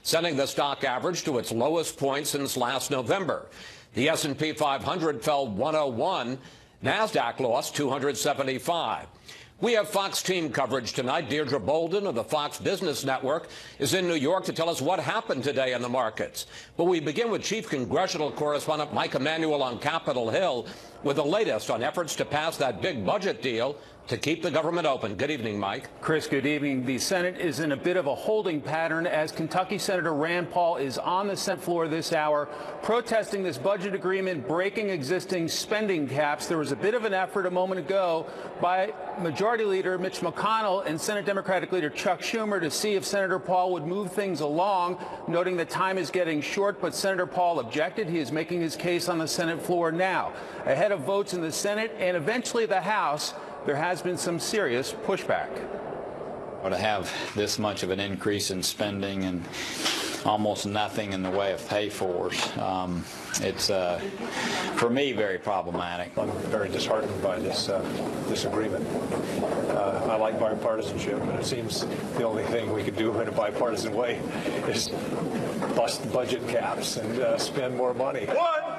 sending the stock average to its lowest point since last November. The S&P 500 fell 101. NASDAQ lost 275. We have Fox team coverage tonight. Deirdre Bolden of the Fox Business Network is in New York to tell us what happened today in the markets. But we begin with Chief Congressional Correspondent Mike Emanuel on Capitol Hill with the latest on efforts to pass that big budget deal to keep the government open. Good evening, Mike. Chris, good evening. The Senate is in a bit of a holding pattern as Kentucky Senator Rand Paul is on the Senate floor this hour protesting this budget agreement breaking existing spending caps. There was a bit of an effort a moment ago by Majority Leader Mitch McConnell and Senate Democratic Leader Chuck Schumer to see if Senator Paul would move things along, noting that time is getting short, but Senator Paul objected. He is making his case on the Senate floor now. Ahead of votes in the Senate and eventually the House, there has been some serious pushback. To have this much of an increase in spending and almost nothing in the way of pay-fors, it's, for me, very problematic. I'm very disheartened by this agreement. I like bipartisanship, but it seems the only thing we can do in a bipartisan way is bust budget caps and spend more money.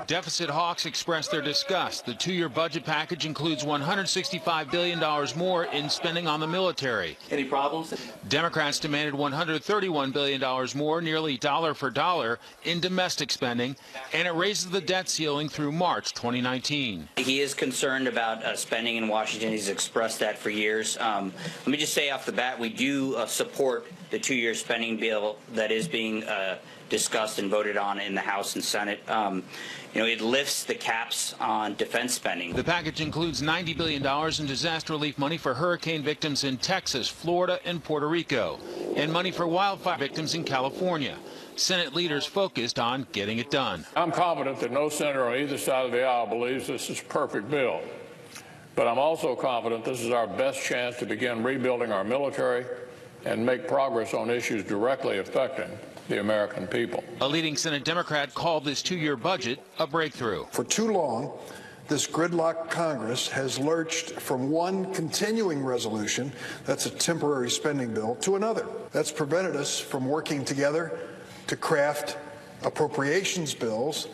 Deficit hawks expressed their disgust. The two-year budget package includes $165 billion more in spending on the military. Any problems? Democrats demanded $131 billion more, nearly dollar for dollar, in domestic spending, and it raises the debt ceiling through March 2019. He is concerned about spending in Washington. He's expressed that for years. Let me just say off the bat, we do support the two-year spending bill that is being discussed and voted on in the House and Senate. It lifts the caps on defense spending. The package includes $90 billion in disaster relief money for hurricane victims in Texas, Florida, and Puerto Rico, and money for wildfire victims in California. Senate leaders focused on getting it done. I'm confident that no senator on either side of the aisle believes this is a perfect bill. But I'm also confident this is our best chance to begin rebuilding our military and make progress on issues directly affecting the American people. A leading Senate Democrat called this two-year budget a breakthrough. For too long, this gridlocked Congress has lurched from one continuing resolution, that's a temporary spending bill, to another. That's prevented us from working together to craft appropriations bills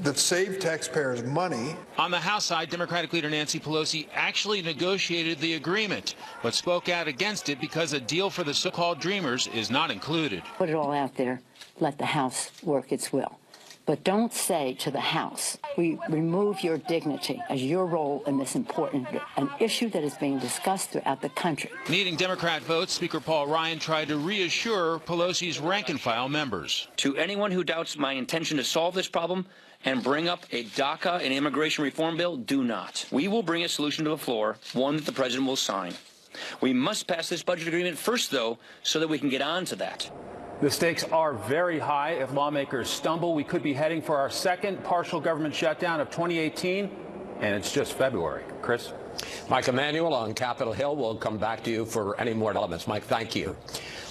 that save taxpayers money. On the House side, Democratic leader Nancy Pelosi actually negotiated the agreement, but spoke out against it because a deal for the so-called Dreamers is not included. Put it all out there, let the House work its will. But don't say to the House, we remove your dignity as your role in this important an issue that is being discussed throughout the country. Needing Democrat votes, Speaker Paul Ryan tried to reassure Pelosi's rank-and-file members. To anyone who doubts my intention to solve this problem and bring up a DACA and immigration reform bill, do not. We will bring a solution to the floor, one that the president will sign. We must pass this budget agreement first, though, so that we can get on to that. The stakes are very high. If lawmakers stumble, we could be heading for our second partial government shutdown of 2018, and it's just February. Chris? Mike Emanuel on Capitol Hill. We'll come back to you for any more developments. Mike, thank you.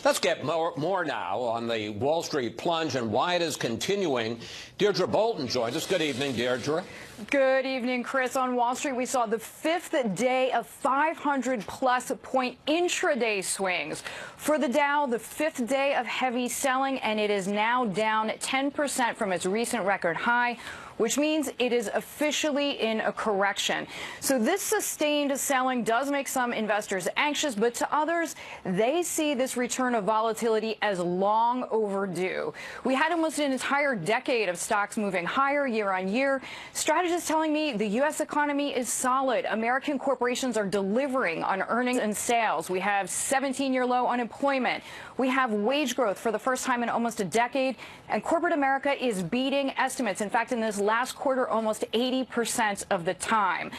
Let's get more now on the Wall Street plunge and why it is continuing. Deirdre Bolden joins us. Good evening, Deirdre. Good evening, Chris. On Wall Street, we saw the fifth day of 500-plus point intraday swings. For the Dow, the fifth day of heavy selling, and it is now down 10% from its recent record high, which means it is officially in a correction. So this sustained selling does make some investors anxious, but to others, they see this return of volatility as long overdue. We had almost an entire decade of stocks moving higher year on year. Strategists telling me the U.S. economy is solid. American corporations are delivering on earnings and sales. We have 17-year low unemployment. We have wage growth for the first time in almost a decade, and corporate America is beating estimates. In fact, in this last quarter, almost 80% of the time.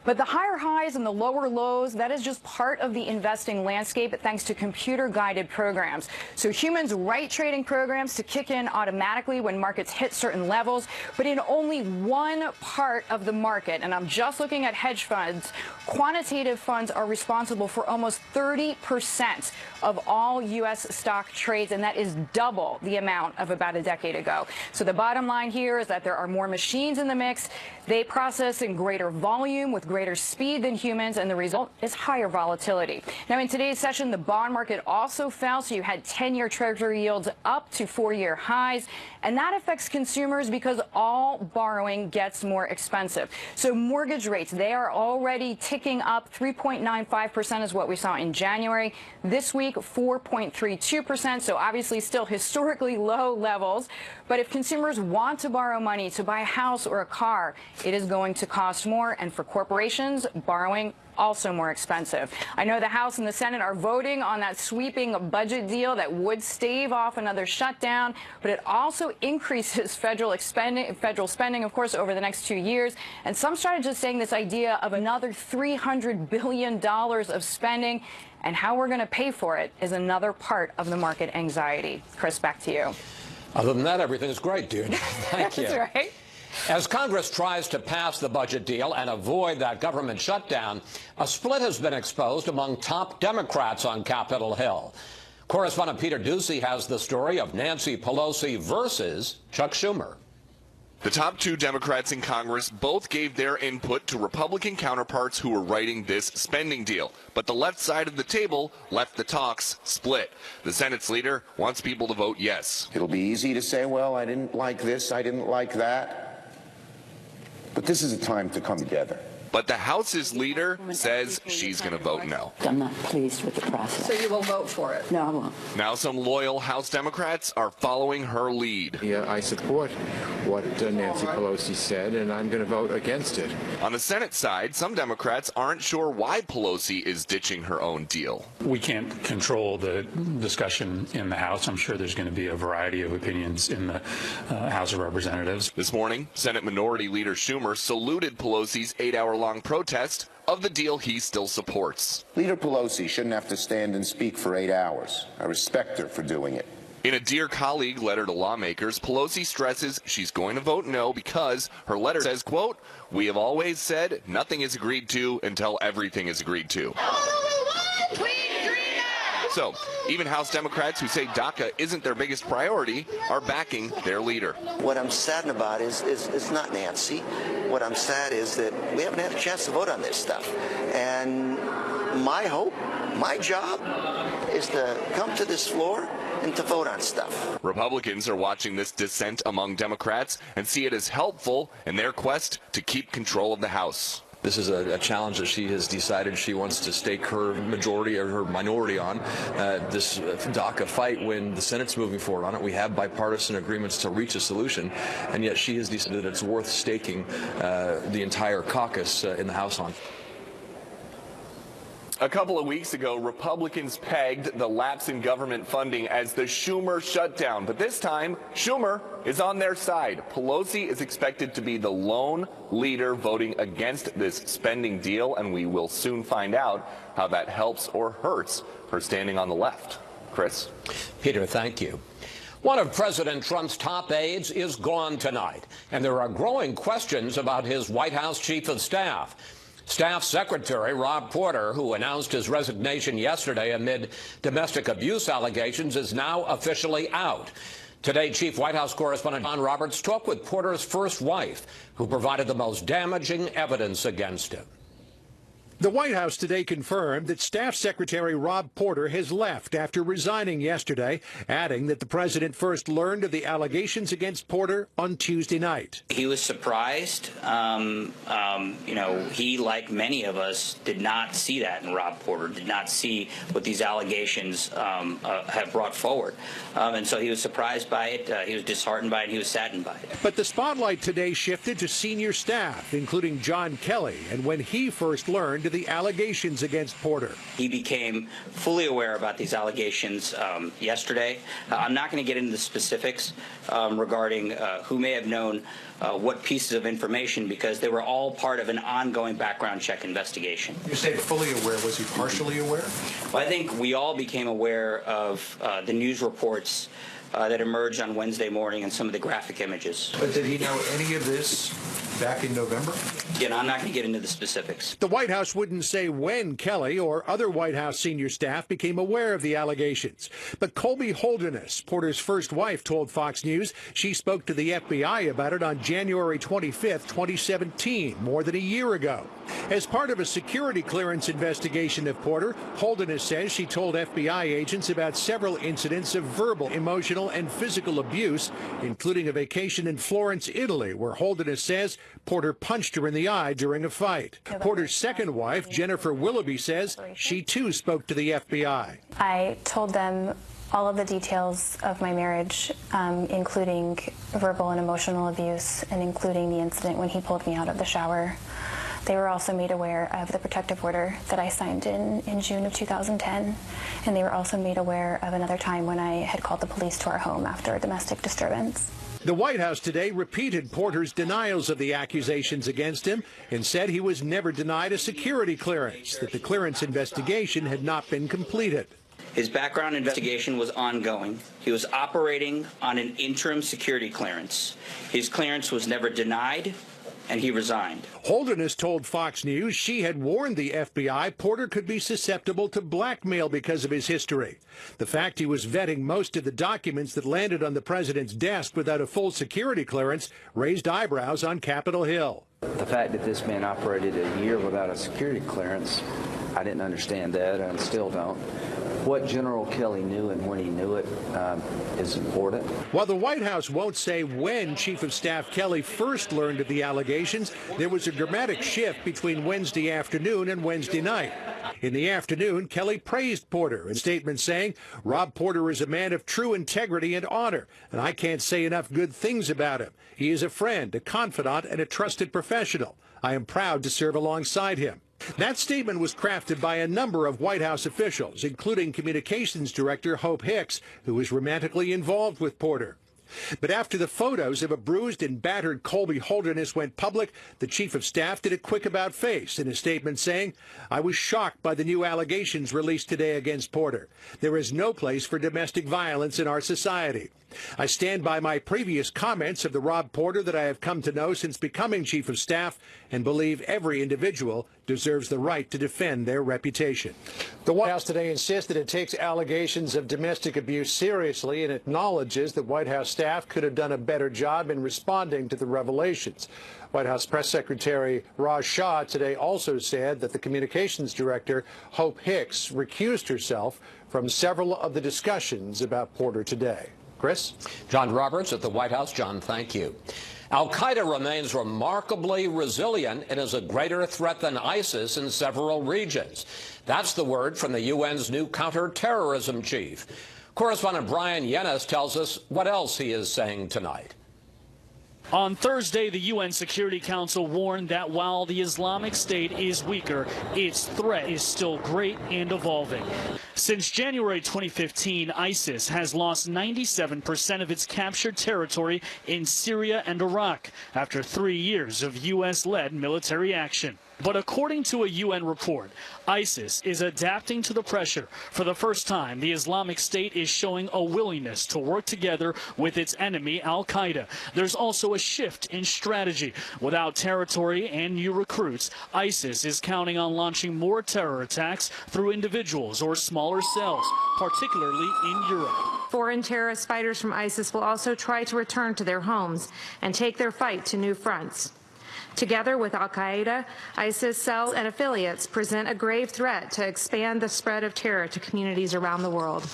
But the higher highs and the lower lows, that is just part of the investing landscape thanks to computer-guided programs. So humans write trading programs to kick in automatically when markets hit certain levels, but in only one part of the market, and I'm just looking at hedge funds, quantitative funds are responsible for almost 30% of all U.S. stock trades, and that is double the amount of about a decade ago. So the bottom line here is that there are more machines in the mix. They process in greater volume with greater speed than humans, and the result is higher volatility. Now, in today's session, the bond market also fell, so you had 10-year Treasury yields up to 4-year highs, and that affects consumers because all borrowing gets more expensive. So mortgage rates, they are already ticking up. 3.95% is what we saw in January. This week, 4.32%, so obviously still historically low levels. But if consumers want to borrow money to buy a house or a car, it is going to cost more. And for corporations, borrowing also more expensive. I know the House and the Senate are voting on that sweeping budget deal that would stave off another shutdown, but it also increases federal spending, of course, over the next 2 years. And some strategists saying this idea of another $300 billion of spending and how we're going to pay for it is another part of the market anxiety. Chris, back to you. Other than that, everything's great, dude. Thank you. That's right. As Congress tries to pass the budget deal and avoid that government shutdown, a split has been exposed among top Democrats on Capitol Hill. Correspondent Peter Ducey has the story of Nancy Pelosi versus Chuck Schumer. The top two Democrats in Congress both gave their input to Republican counterparts who were writing this spending deal. But the left side of the table left the talks split. The Senate's leader wants people to vote yes. It'll be easy to say, well, I didn't like this, I didn't like that. But this is a time to come together. But the House's leader says she's going to vote no. I'm not pleased with the process. So you will vote for it? No, I won't. Now some loyal House Democrats are following her lead. Yeah, I support what Nancy Pelosi said, and I'm going to vote against it. On the Senate side, some Democrats aren't sure why Pelosi is ditching her own deal. We can't control the discussion in the House. I'm sure there's going to be a variety of opinions in the House of Representatives. This morning, Senate Minority Leader Schumer saluted Pelosi's 8-hour-long protest of the deal he still supports. Leader Pelosi shouldn't have to stand and speak for 8 hours. I respect her for doing it. In a Dear Colleague letter to lawmakers, Pelosi stresses she's going to vote no because her letter says, quote, "We have always said nothing is agreed to until everything is agreed to." So, even House Democrats who say DACA isn't their biggest priority are backing their leader. What I'm saddened about is not Nancy. What I'm sad is that we haven't had a chance to vote on this stuff. And my hope, my job, is to come to this floor and to vote on stuff. Republicans are watching this dissent among Democrats and see it as helpful in their quest to keep control of the House. This is a challenge that she has decided she wants to stake her majority or her minority on. This DACA fight, when the Senate's moving forward on it, we have bipartisan agreements to reach a solution, and yet she has decided that it's worth staking the entire caucus in the House on. A couple of weeks ago, Republicans pegged the lapse in government funding as the Schumer shutdown. But this time, Schumer is on their side. Pelosi is expected to be the lone leader voting against this spending deal, and we will soon find out how that helps or hurts her standing on the left. Chris? Peter, thank you. One of President Trump's top aides is gone tonight, and there are growing questions about his White House chief of staff. Staff Secretary Rob Porter, who announced his resignation yesterday amid domestic abuse allegations, is now officially out. Today, Chief White House Correspondent John Roberts talked with Porter's first wife, who provided the most damaging evidence against him. The White House today confirmed that Staff Secretary Rob Porter has left after resigning yesterday, adding that the president first learned of the allegations against Porter on Tuesday night. He was surprised. He, like many of us, did not see that in Rob Porter, did not see what these allegations have brought forward. And so he was surprised by it. He was disheartened by it. He was saddened by it. But the spotlight today shifted to senior staff, including John Kelly, and when he first learned of the allegations against Porter. He became fully aware about these allegations yesterday. I'm not going to get into the specifics regarding who may have known what pieces of information, because they were all part of an ongoing background check investigation. You say fully aware. Was he partially aware? Well, I think we all became aware of the news reports that emerged on Wednesday morning and some of the graphic images. But did he know any of this back in November? Again, I'm not going to get into the specifics. The White House wouldn't say when Kelly or other White House senior staff became aware of the allegations. But Colby Holderness, Porter's first wife, told Fox News she spoke to the FBI about it on January 25th, 2017, more than a year ago. As part of a security clearance investigation of Porter, Holderness says she told FBI agents about several incidents of verbal, emotional, and physical abuse, including a vacation in Florence, Italy, where Holderness says Porter punched her in the eye during a fight. Porter's second wife, Jennifer Willoughby, says she too spoke to the FBI. I told them all of the details of my marriage, including verbal and emotional abuse, and including the incident when he pulled me out of the shower. They were also made aware of the protective order that I signed in June of 2010, and they were also made aware of another time when I had called the police to our home after a domestic disturbance. The White House today repeated Porter's denials of the accusations against him and said he was never denied a security clearance, that the clearance investigation had not been completed. His background investigation was ongoing. He was operating on an interim security clearance. His clearance was never denied, and he resigned. Holderness told Fox News she had warned the FBI Porter could be susceptible to blackmail because of his history. The fact he was vetting most of the documents that landed on the president's desk without a full security clearance raised eyebrows on Capitol Hill. The fact that this man operated a year without a security clearance, I didn't understand that and still don't. What General Kelly knew and when he knew it is important. While the White House won't say when Chief of Staff Kelly first learned of the allegations, there was a dramatic shift between Wednesday afternoon and Wednesday night. In the afternoon, Kelly praised Porter in a statement saying, "Rob Porter is a man of true integrity and honor, and I can't say enough good things about him. He is a friend, a confidant, and a trusted professional. I am proud to serve alongside him." That statement was crafted by a number of White House officials, including Communications Director Hope Hicks, who was romantically involved with Porter. But after the photos of a bruised and battered Colby Holderness went public, the Chief of Staff did a quick about-face in a statement saying, "I was shocked by the new allegations released today against Porter. There is no place for domestic violence in our society. I stand by my previous comments of the Rob Porter that I have come to know since becoming Chief of Staff and believe every individual deserves the right to defend their reputation." The White House today insists that it takes allegations of domestic abuse seriously and acknowledges that White House staff could have done a better job in responding to the revelations. White House Press Secretary Raj Shah today also said that the Communications Director, Hope Hicks, recused herself from several of the discussions about Porter today. Chris? John Roberts at the White House. John, thank you. Al-Qaeda remains remarkably resilient and is a greater threat than ISIS in several regions. That's the word from the UN's new counterterrorism chief. Correspondent Brian Yennis tells us what else he is saying tonight. On Thursday, the UN Security Council warned that while the Islamic State is weaker, its threat is still great and evolving. Since January 2015, ISIS has lost 97% of its captured territory in Syria and Iraq after 3 years of U.S.-led military action. But according to a UN report, ISIS is adapting to the pressure. For the first time, the Islamic State is showing a willingness to work together with its enemy, Al-Qaeda. There's also a shift in strategy. Without territory and new recruits, ISIS is counting on launching more terror attacks through individuals or smaller cells, particularly in Europe. Foreign terrorist fighters from ISIS will also try to return to their homes and take their fight to new fronts. Together with Al-Qaeda, ISIS cells and affiliates present a grave threat to expand the spread of terror to communities around the world.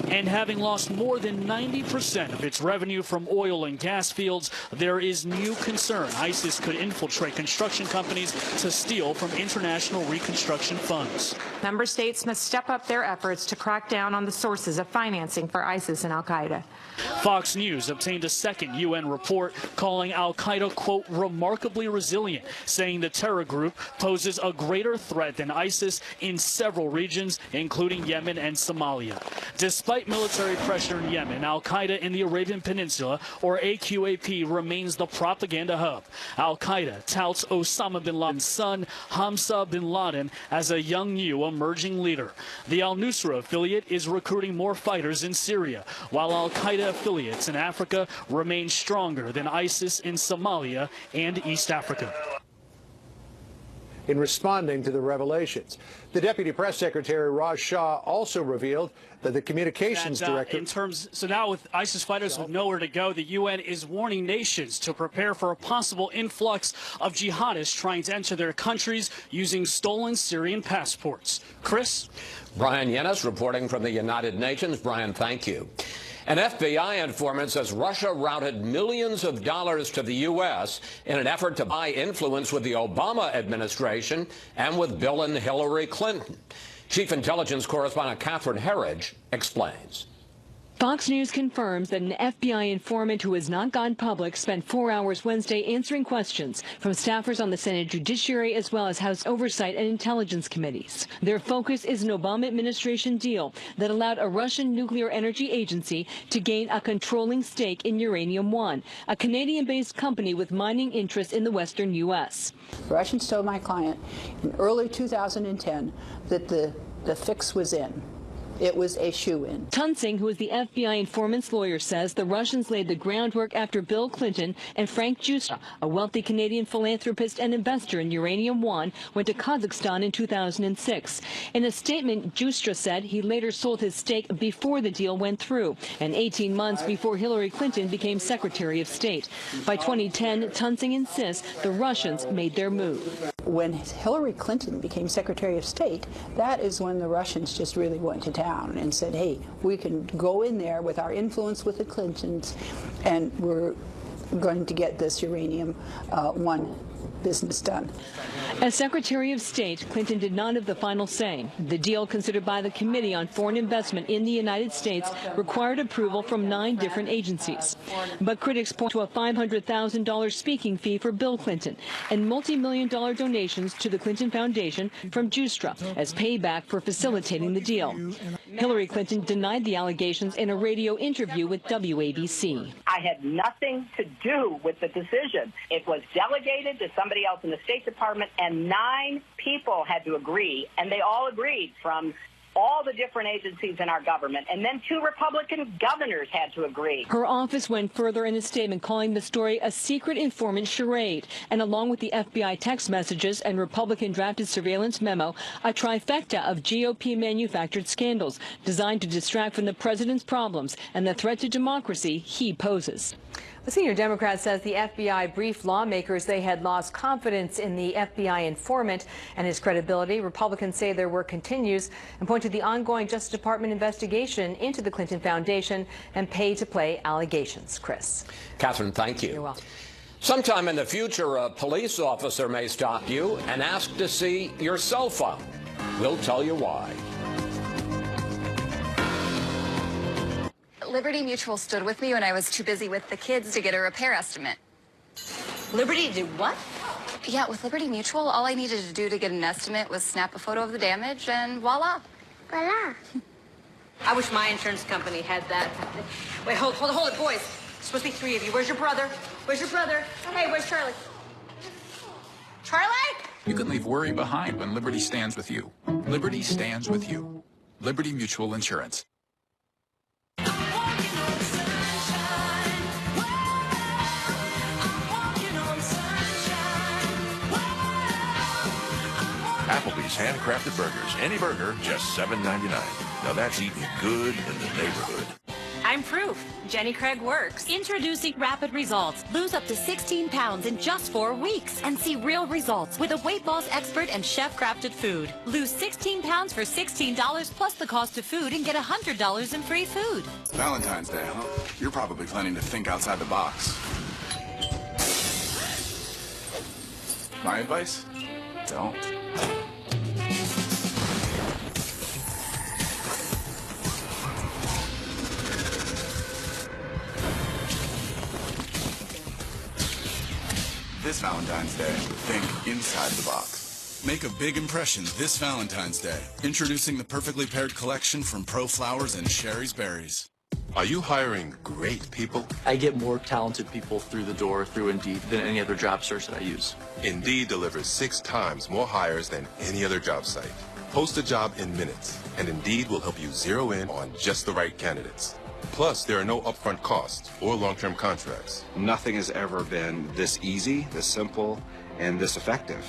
And having lost more than 90% of its revenue from oil and gas fields, there is new concern ISIS could infiltrate construction companies to steal from international reconstruction funds. Member states must step up their efforts to crack down on the sources of financing for ISIS and Al-Qaeda. Fox News obtained a second UN report calling Al-Qaeda, quote, remarkably resilient resilient, saying the terror group poses a greater threat than ISIS in several regions, including Yemen and Somalia. Despite military pressure in Yemen, al-Qaeda in the Arabian Peninsula, or AQAP, remains the propaganda hub. Al-Qaeda touts Osama bin Laden's son, Hamza bin Laden, as a young new emerging leader. The al-Nusra affiliate is recruiting more fighters in Syria, while al-Qaeda affiliates in Africa remain stronger than ISIS in Somalia and East Africa. In responding to the revelations, the Deputy Press Secretary Raj Shah also revealed that the communications director... So now with ISIS fighters with nowhere to go, the UN is warning nations to prepare for a possible influx of jihadists trying to enter their countries using stolen Syrian passports. Chris? Brian Yennis reporting from the United Nations. Brian, thank you. An FBI informant says Russia routed millions of dollars to the U.S. in an effort to buy influence with the Obama administration and with Bill and Hillary Clinton. Chief Intelligence Correspondent Catherine Herridge explains. Fox News confirms that an FBI informant who has not gone public spent 4 hours Wednesday answering questions from staffers on the Senate Judiciary as well as House Oversight and Intelligence Committees. Their focus is an Obama administration deal that allowed a Russian nuclear energy agency to gain a controlling stake in Uranium One, a Canadian-based company with mining interests in the western U.S. The Russians told my client in early 2010 that the fix was in. It was a shoo-in. Tunsing, who is the FBI informant's lawyer, says the Russians laid the groundwork after Bill Clinton and Frank Justra, a wealthy Canadian philanthropist and investor in Uranium One, went to Kazakhstan in 2006. In a statement, Justra said he later sold his stake before the deal went through, and 18 months before Hillary Clinton became Secretary of State. By 2010, Tunsing insists the Russians made their move. When Hillary Clinton became Secretary of State, that is when the Russians just really went to town and said, hey, we can go in there with our influence with the Clintons, and we're going to get this Uranium One business done. As Secretary of State, Clinton did not have the final say. The deal, considered by the Committee on Foreign Investment in the United States, required approval from 9 different agencies. But critics point to a $500,000 speaking fee for Bill Clinton and multi-million-dollar donations to the Clinton Foundation from Justra as payback for facilitating the deal. Hillary Clinton denied the allegations in a radio interview with WABC. I had nothing to do with the decision. It was delegated to somebody else in the State Department, and 9 people had to agree, and they all agreed from all the different agencies in our government, and then 2 Republican governors had to agree. Her office went further in a statement calling the story a secret informant charade, and along with the FBI text messages and Republican-drafted surveillance memo, a trifecta of GOP-manufactured scandals designed to distract from the president's problems and the threat to democracy he poses. A senior Democrat says the FBI briefed lawmakers they had lost confidence in the FBI informant and his credibility. Republicans say their work continues and point to the ongoing Justice Department investigation into the Clinton Foundation and pay-to-play allegations. Chris. Catherine, thank you. You're welcome. Sometime in the future, a police officer may stop you and ask to see your cell phone. We'll tell you why. Liberty Mutual stood with me when I was too busy with the kids to get a repair estimate. Liberty did what? Yeah, with Liberty Mutual, all I needed to do to get an estimate was snap a photo of the damage and voila. Voila. I wish my insurance company had that. Wait, hold it, boys. It's supposed to be 3 of you. Where's your brother? Where's your brother? Hey, where's Charlie? Charlie? You can leave worry behind when Liberty stands with you. Liberty stands with you. Liberty Mutual Insurance. Applebee's handcrafted burgers. Any burger, just $7.99. Now that's eating good in the neighborhood. I'm proof. Jenny Craig works. Introducing Rapid Results. Lose up to 16 pounds in just 4 weeks and see real results with a weight loss expert and chef-crafted food. Lose 16 pounds for $16 plus the cost of food and get $100 in free food. Valentine's Day, huh? You're probably planning to think outside the box. My advice? Don't. This Valentine's Day, think inside the box. Make a big impression this Valentine's Day. Introducing the perfectly paired collection from Pro Flowers and Sherry's Berries. Are you hiring great people? I get more talented people through the door through Indeed than any other job search that I use. Indeed delivers 6 times more hires than any other job site. Post a job in minutes, and Indeed will help you zero in on just the right candidates. Plus, there are no upfront costs or long-term contracts. Nothing has ever been this easy, this simple, and this effective.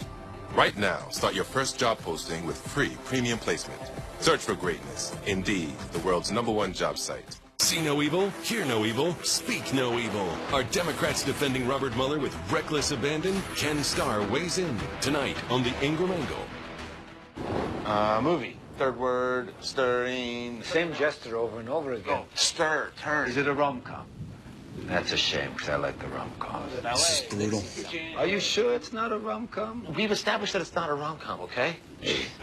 Right now, start your first job posting with free premium placement. Search for greatness. Indeed, the world's #1 job site. See no evil, hear no evil, speak no evil. Are Democrats defending Robert Mueller with reckless abandon? Ken Starr weighs in tonight on The Ingram Angle. Movie. Third word, stirring. Same gesture over and over again. Oh, stir, turn. Is it a rom-com? That's a shame, because I like the rom-coms. This is brutal. Are you sure it's not a rom-com? We've established that it's not a rom-com, okay?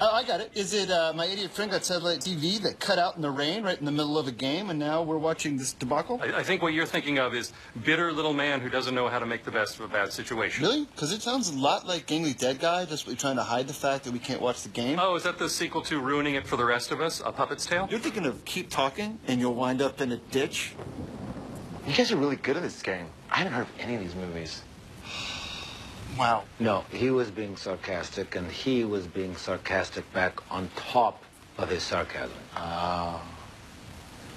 I got it. Is it my idiot friend got satellite TV that cut out in the rain right in the middle of a game, and now we're watching this debacle? I think what you're thinking of is bitter little man who doesn't know how to make the best of a bad situation. Really? Because it sounds a lot like Gang of the Dead Guy, just trying to hide the fact that we can't watch the game. Oh, is that the sequel to Ruining It for the Rest of Us, A Puppet's Tale? You're thinking of Keep Talking, and you'll wind up in a ditch? You guys are really good at this game. I haven't heard of any of these movies. Wow. No, he was being sarcastic, and he was being sarcastic back on top of his sarcasm. Ah.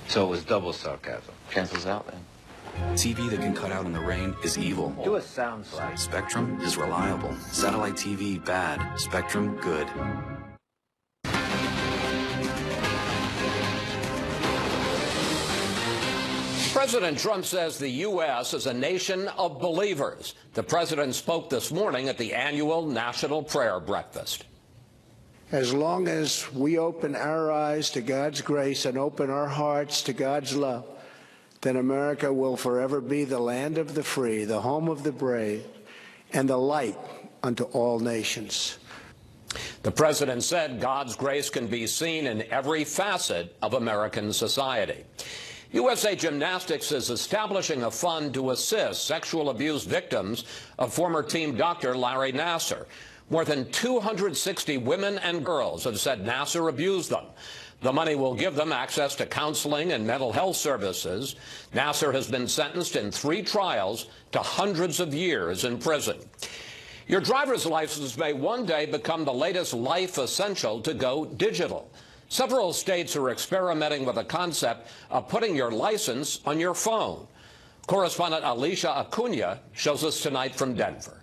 So it was double sarcasm. Cancels out then. TV that can cut out in the rain is evil. Do a sound slide. Spectrum is reliable. Satellite TV, bad. Spectrum, good. President Trump says the U.S. is a nation of believers. The president spoke this morning at the annual National Prayer Breakfast. As long as we open our eyes to God's grace and open our hearts to God's love, then America will forever be the land of the free, the home of the brave, and the light unto all nations. The president said God's grace can be seen in every facet of American society. USA Gymnastics is establishing a fund to assist sexual abuse victims of former team doctor Larry Nassar. More than 260 women and girls have said Nassar abused them. The money will give them access to counseling and mental health services. Nassar has been sentenced in 3 trials to hundreds of years in prison. Your driver's license may one day become the latest life essential to go digital. Several states are experimenting with the concept of putting your license on your phone. Correspondent Alicia Acuna shows us tonight from Denver.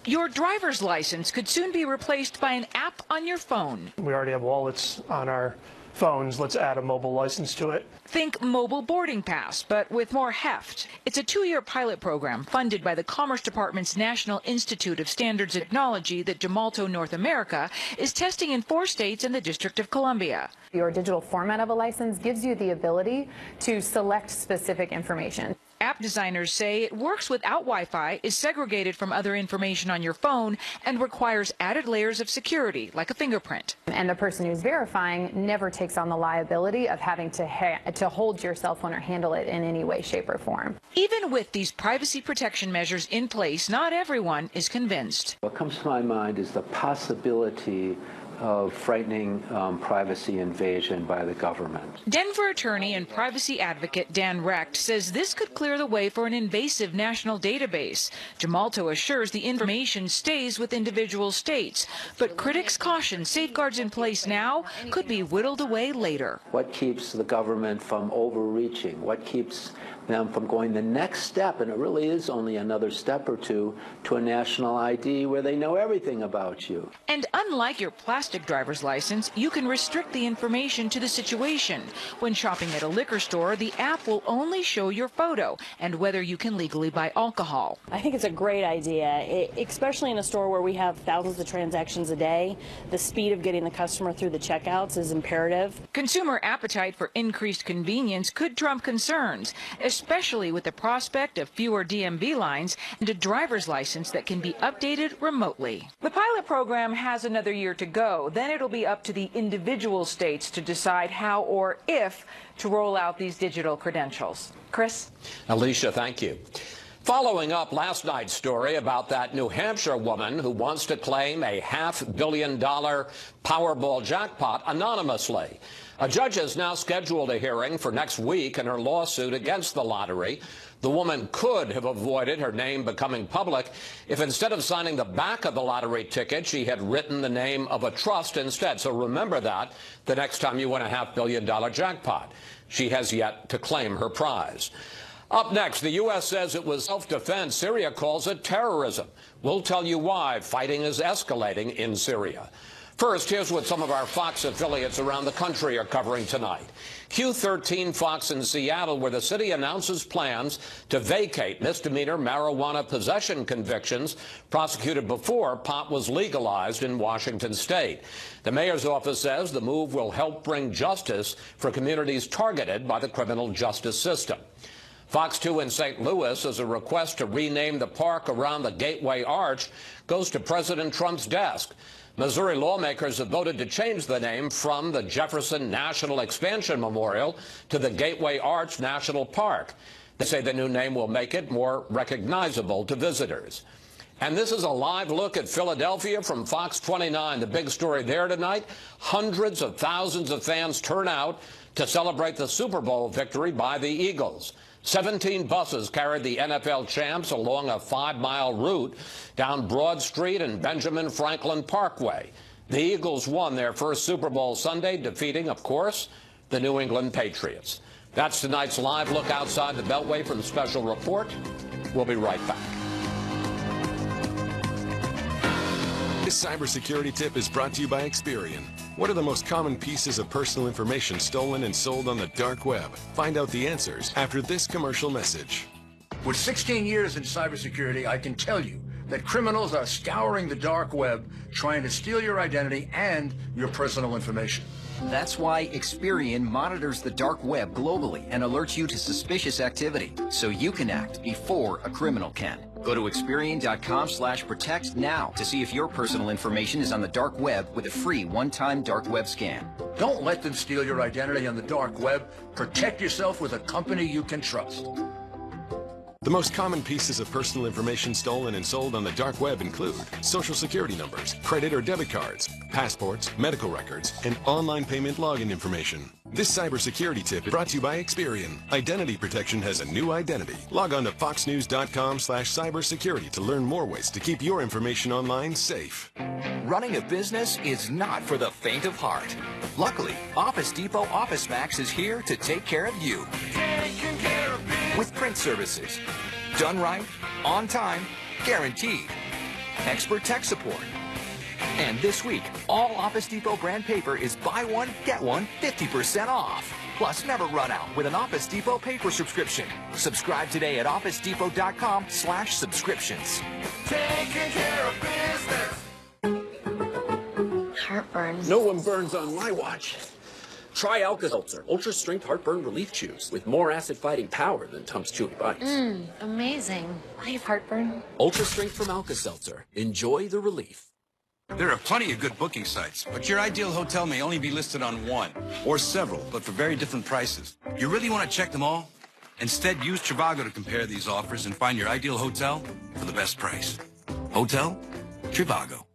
Your driver's license could soon be replaced by an app on your phone. We already have wallets on our phones. Let's add a mobile license to it. Think mobile boarding pass, but with more heft. It's a 2-year pilot program funded by the Commerce Department's National Institute of Standards and Technology that Gemalto North America is testing in 4 states and the District of Columbia. Your digital format of a license gives you the ability to select specific information. App designers say it works without Wi-Fi, is segregated from other information on your phone, and requires added layers of security, like a fingerprint. And the person who's verifying never takes on the liability of having to hold your cell phone or handle it in any way, shape, or form. Even with these privacy protection measures in place, not everyone is convinced. What comes to my mind is the possibility of frightening privacy invasion by the government. Denver attorney and privacy advocate Dan Recht says this could clear the way for an invasive national database. Gemalto assures the information stays with individual states, but critics caution safeguards in place now could be whittled away later. What keeps the government from overreaching? What keeps them from going the next step, and it really is only another step or two, to a national ID where they know everything about you? And unlike your plastic driver's license, you can restrict the information to the situation. When shopping at a liquor store, the app will only show your photo and whether you can legally buy alcohol. I think it's a great idea, especially in a store where we have thousands of transactions a day. The speed of getting the customer through the checkouts is imperative. Consumer appetite for increased convenience could trump concerns, especially with the prospect of fewer DMV lines and a driver's license that can be updated remotely. The pilot program has another year to go. Then it'll be up to the individual states to decide how or if to roll out these digital credentials. Chris? Alicia, thank you. Following up last night's story about that New Hampshire woman who wants to claim a $500 million Powerball jackpot anonymously. A judge has now scheduled a hearing for next week in her lawsuit against the lottery. The woman could have avoided her name becoming public if instead of signing the back of the lottery ticket, she had written the name of a trust instead. So remember that the next time you win a $500 million jackpot. She has yet to claim her prize. Up next, the U.S. says it was self-defense. Syria calls it terrorism. We'll tell you why fighting is escalating in Syria. First, here's what some of our Fox affiliates around the country are covering tonight. Q13 Fox in Seattle, where the city announces plans to vacate misdemeanor marijuana possession convictions prosecuted before pot was legalized in Washington state. The mayor's office says the move will help bring justice for communities targeted by the criminal justice system. Fox 2 in St. Louis, as a request to rename the park around the Gateway Arch goes to President Trump's desk. Missouri lawmakers have voted to change the name from the Jefferson National Expansion Memorial to the Gateway Arch National Park. They say the new name will make it more recognizable to visitors. And this is a live look at Philadelphia from Fox 29. The big story there tonight, hundreds of thousands of fans turn out to celebrate the Super Bowl victory by the Eagles. 17 buses carried the NFL champs along a 5-mile route down Broad Street and Benjamin Franklin Parkway. The Eagles won their first Super Bowl Sunday, defeating, of course, the New England Patriots. That's tonight's live look outside the Beltway from Special Report. We'll be right back. This cybersecurity tip is brought to you by Experian. What are the most common pieces of personal information stolen and sold on the dark web? Find out the answers after this commercial message. With 16 years in cybersecurity, I can tell you that criminals are scouring the dark web trying to steal your identity and your personal information. That's why Experian monitors the dark web globally and alerts you to suspicious activity, so you can act before a criminal can. Go to Experian.com/protect now to see if your personal information is on the dark web with a free one-time dark web scan. Don't let them steal your identity on the dark web. Protect yourself with a company you can trust. The most common pieces of personal information stolen and sold on the dark web include social security numbers, credit or debit cards, passports, medical records, and online payment login information. This cybersecurity tip is brought to you by Experian. Identity protection has a new identity. Log on to foxnews.com/cybersecurity to learn more ways to keep your information online safe. Running a business is not for the faint of heart. Luckily, Office Depot Office Max is here to take care of you. Taking care of business. With print services. Done right, on time, guaranteed. Expert tech support. And this week, all Office Depot brand paper is buy one, get one, 50% off. Plus, never run out with an Office Depot paper subscription. Subscribe today at OfficeDepot.com/subscriptions. Taking care of business. Heartburn. No one burns on my watch. Try Alka-Seltzer, ultra-strength heartburn relief chews with more acid-fighting power than Tums Chewy Bites. Amazing. I have heartburn. Ultra-strength from Alka-Seltzer. Enjoy the relief. There are plenty of good booking sites, but your ideal hotel may only be listed on one, or several, but for very different prices. You really want to check them all? Instead, use Trivago to compare these offers and find your ideal hotel for the best price. Hotel Trivago.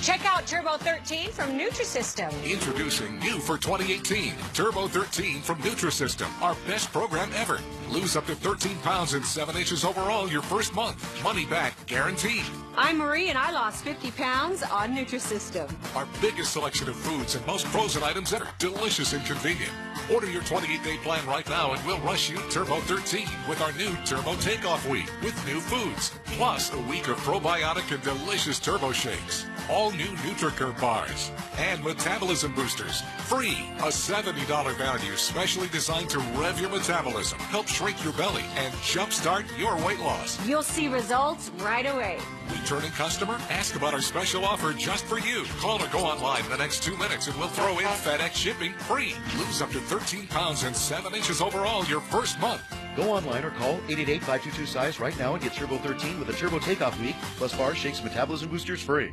Check out Turbo 13 from Nutrisystem. Introducing new for 2018, Turbo 13 from Nutrisystem. Our best program ever. Lose up to 13 pounds and 7 inches overall your first month. Money back guaranteed. I'm Marie and I lost 50 pounds on Nutrisystem. Our biggest selection of foods and most frozen items ever. Delicious and convenient. Order your 28-day plan right now and we'll rush you Turbo 13 with our new Turbo Takeoff Week with new foods. Plus a week of probiotic and delicious turbo shakes. All new NutriCurve bars and metabolism boosters. Free. A $70 value specially designed to rev your metabolism, help shrink your belly, and jumpstart your weight loss. You'll see results right away. Returning customer? Ask about our special offer just for you. Call or go online in the next 2 minutes and we'll throw in FedEx shipping free. Lose up to 13 pounds and 7 inches overall your first month. Go online or call 888-522-SIZE right now and get Turbo 13 with a Turbo Takeoff Week, plus bars, shakes, metabolism boosters free.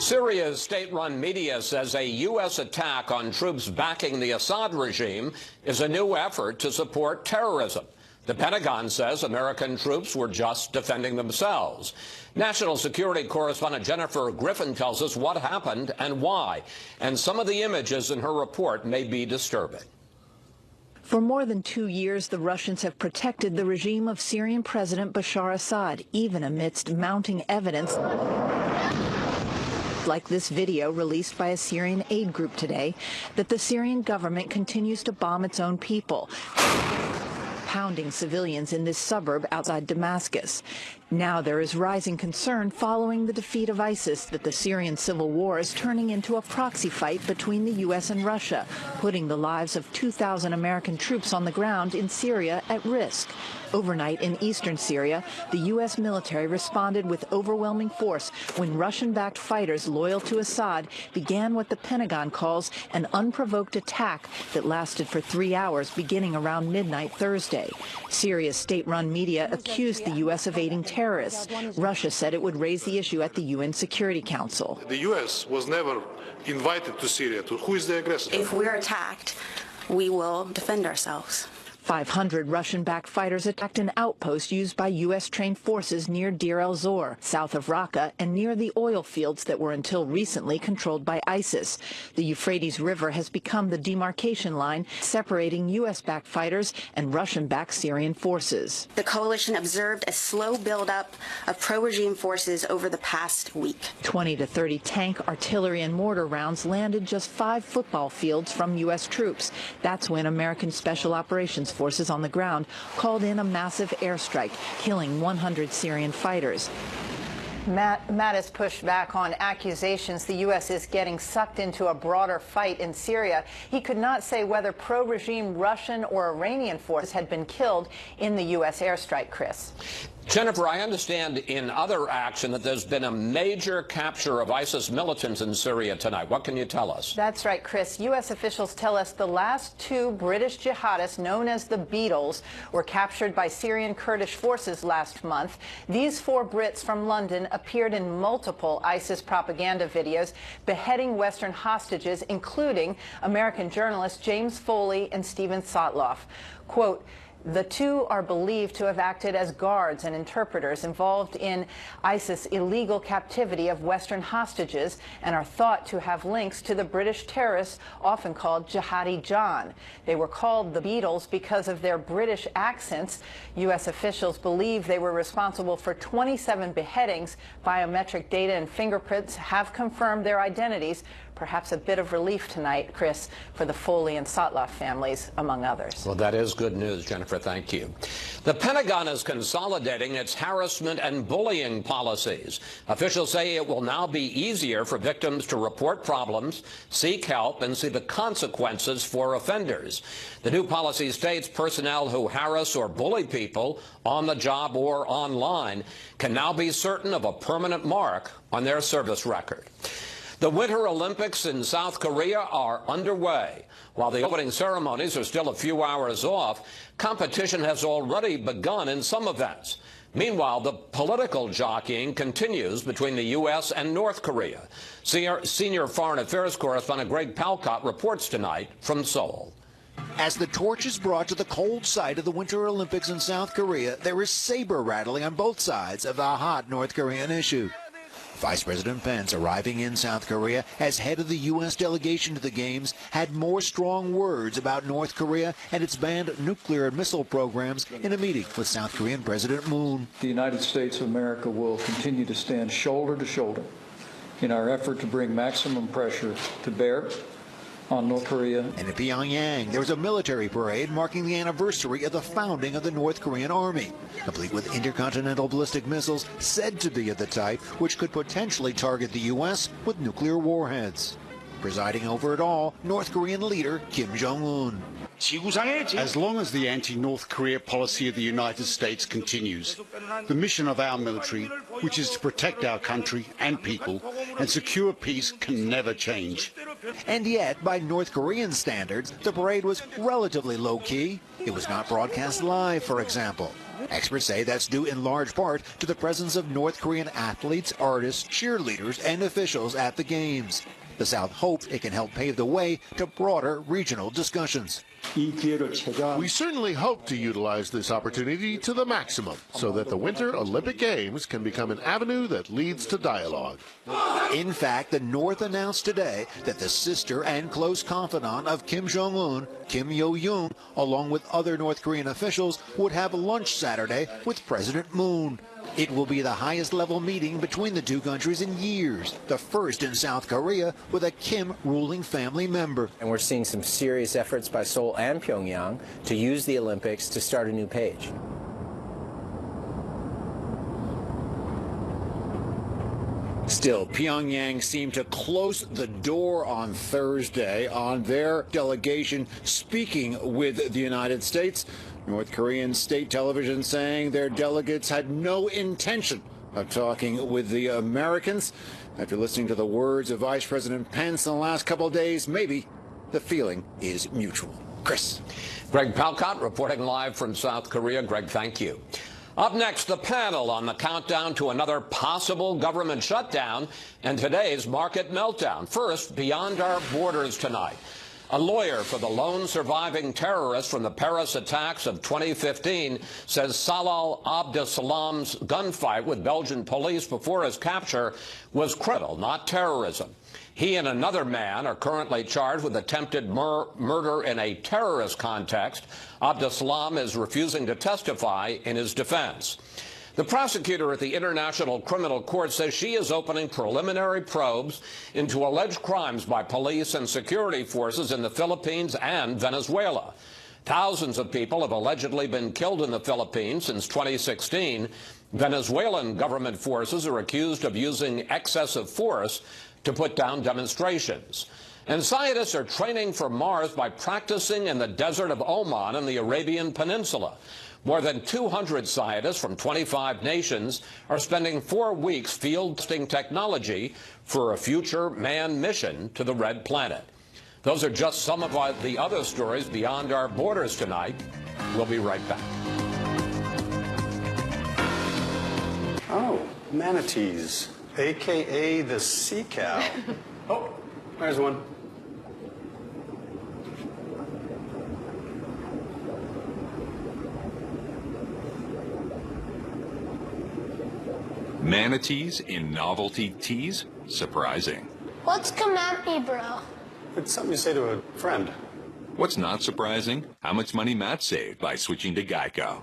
Syria's state-run media says a U.S. attack on troops backing the Assad regime is a new effort to support terrorism. The Pentagon says American troops were just defending themselves. National security correspondent Jennifer Griffin tells us what happened and why. And some of the images in her report may be disturbing. For more than 2 years, the Russians have protected the regime of Syrian President Bashar Assad, even amidst mounting evidence like this video released by a Syrian aid group today that the Syrian government continues to bomb its own people, pounding civilians in this suburb outside Damascus. Now there is rising concern following the defeat of ISIS that the Syrian civil war is turning into a proxy fight between the U.S. and Russia, putting the lives of 2,000 American troops on the ground in Syria at risk. Overnight in eastern Syria, the U.S. military responded with overwhelming force when Russian-backed fighters loyal to Assad began what the Pentagon calls an unprovoked attack that lasted for 3 hours beginning around midnight Thursday. Syria's state-run media accused the U.S. of aiding terrorists. Russia said it would raise the issue at the UN Security Council. The U.S. was never invited to Syria. Who is the aggressor? If we're attacked, we will defend ourselves. 500 Russian-backed fighters attacked an outpost used by U.S.-trained forces near Deir el-Zor, south of Raqqa, and near the oil fields that were until recently controlled by ISIS. The Euphrates River has become the demarcation line separating U.S.-backed fighters and Russian-backed Syrian forces. The coalition observed a slow buildup of pro-regime forces over the past week. 20 to 30 tank, artillery, and mortar rounds landed just 5 football fields from U.S. troops. That's when American Special Operations Forces on the ground called in a massive airstrike, killing 100 Syrian fighters. Mattis pushed back on accusations the U.S. is getting sucked into a broader fight in Syria. He could not say whether pro-regime Russian or Iranian forces had been killed in the U.S. airstrike, Chris. Jennifer, I understand in other action that there's been a major capture of ISIS militants in Syria tonight. What can you tell us? That's right, Chris. U.S. officials tell us the last 2 British jihadists, known as the Beatles, were captured by Syrian Kurdish forces last month. These 4 Brits from London appeared in multiple ISIS propaganda videos beheading Western hostages, including American journalists James Foley and Stephen Sotloff. Quote, "The 2 are believed to have acted as guards and interpreters involved in ISIS' illegal captivity of Western hostages and are thought to have links to the British terrorists often called Jihadi John. They were called the Beatles because of their British accents. U.S. officials believe they were responsible for 27 beheadings. Biometric data and fingerprints have confirmed their identities. Perhaps a bit of relief tonight, Chris, for the Foley and Sotloff families, among others." Well, that is good news, Jennifer. Thank you. The Pentagon is consolidating its harassment and bullying policies. Officials say it will now be easier for victims to report problems, seek help, and see the consequences for offenders. The new policy states personnel who harass or bully people on the job or online can now be certain of a permanent mark on their service record. The Winter Olympics in South Korea are underway. While the opening ceremonies are still a few hours off, competition has already begun in some events. Meanwhile, the political jockeying continues between the U.S. and North Korea. Senior Foreign Affairs correspondent Greg Palcott reports tonight from Seoul. As the torch is brought to the cold side of the Winter Olympics in South Korea, there is saber rattling on both sides of the hot North Korean issue. Vice President Pence, arriving in South Korea as head of the U.S. delegation to the Games, had more strong words about North Korea and its banned nuclear and missile programs in a meeting with South Korean President Moon. The United States of America will continue to stand shoulder to shoulder in our effort to bring maximum pressure to bear on North Korea. And in Pyongyang, there was a military parade marking the anniversary of the founding of the North Korean Army, complete with intercontinental ballistic missiles said to be of the type which could potentially target the U.S. with nuclear warheads. Presiding over it all, North Korean leader Kim Jong-un. As long as the anti-North Korea policy of the United States continues, the mission of our military, which is to protect our country and people and secure peace, can never change. And yet, by North Korean standards, the parade was relatively low-key. It was not broadcast live, for example. Experts say that's due in large part to the presence of North Korean athletes, artists, cheerleaders, and officials at the Games. The South hopes it can help pave the way to broader regional discussions. We certainly hope to utilize this opportunity to the maximum so that the Winter Olympic Games can become an avenue that leads to dialogue. In fact, the North announced today that the sister and close confidant of Kim Jong-un, Kim Yo-yoon, along with other North Korean officials, would have lunch Saturday with President Moon. It will be the highest level meeting between the two countries in years, the first in South Korea with a Kim ruling family member. And we're seeing some serious efforts by Seoul and Pyongyang to use the Olympics to start a new page. Still, Pyongyang seemed to close the door on Thursday on their delegation speaking with the United States. North Korean state television saying their delegates had no intention of talking with the Americans. After listening to the words of Vice President Pence in the last couple of days, maybe the feeling is mutual. Chris. Greg Palcott reporting live from South Korea. Greg, thank you. Up next, the panel on the countdown to another possible government shutdown and today's market meltdown. First, beyond our borders tonight. A lawyer for the lone surviving terrorist from the Paris attacks of 2015 says Salah Abdeslam's gunfight with Belgian police before his capture was criminal, not terrorism. He and another man are currently charged with attempted murder in a terrorist context. Abdeslam is refusing to testify in his defense. The prosecutor at the International Criminal Court says she is opening preliminary probes into alleged crimes by police and security forces in the Philippines and Venezuela. Thousands of people have allegedly been killed in the Philippines since 2016. Venezuelan government forces are accused of using excessive force to put down demonstrations. And scientists are training for Mars by practicing in the desert of Oman in the Arabian Peninsula. More than 200 scientists from 25 nations are spending 4 weeks field testing technology for a future manned mission to the Red Planet. Those are just some of the other stories beyond our borders tonight. We'll be right back. Oh, manatees, a.k.a. the sea cow. Oh, there's one. Manatees in novelty teas? Surprising. What's come at me, bro? It's something you say to a friend. What's not surprising? How much money Matt saved by switching to Geico.